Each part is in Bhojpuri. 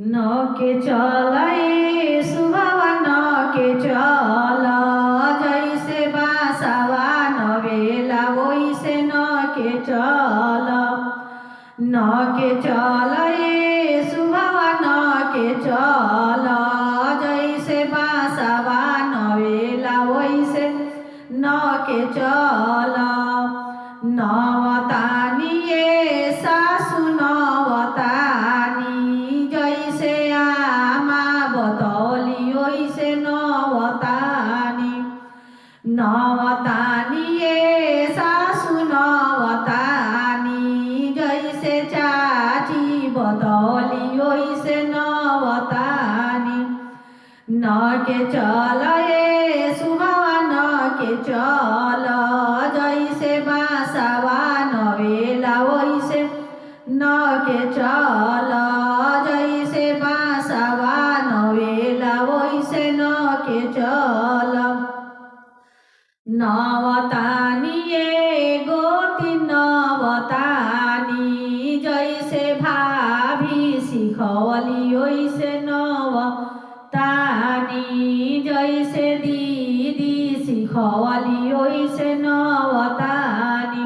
नके चलाए सुहावा नके चला जैसे बासावा नवेला वैसे नके चला नके चलाए सुहावा नके चला जैसे बासावा नवेला वैसे नके चला नवतानिए सासु नवतानी जैसे आमा बतौली वैसे नवतानी नवतानिए सासु नवतानी जैसे चाची बतौली वैसे नवतानी नके चलाए सुहावा नके चला जैसे बासावा नवेला वैसे नके चला जैसे बासावा नवेला वैसे नके चला नवतानिए गोती नवतानी जैसे भाभी सिखवली वैसे नवतानी जैसे दीदी सिखवली वैसे नवतानी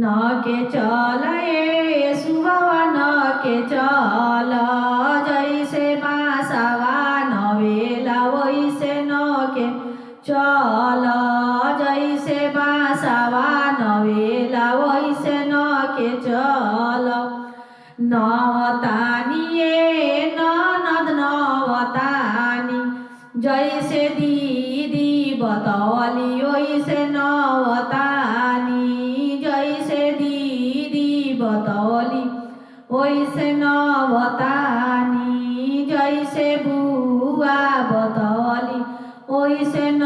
नके चलाए सुहावा नके चला जैसे बासावा नवेला वैसे नके चला जैसे बासावा नवेला वैसे नके चला नवतानिए ननद नवतानी जैसे दीदी बतौली वैसे नवतानी जैसे दीदी बतौली वैसे नवतानी जैसे बुआ बतौली वैसे न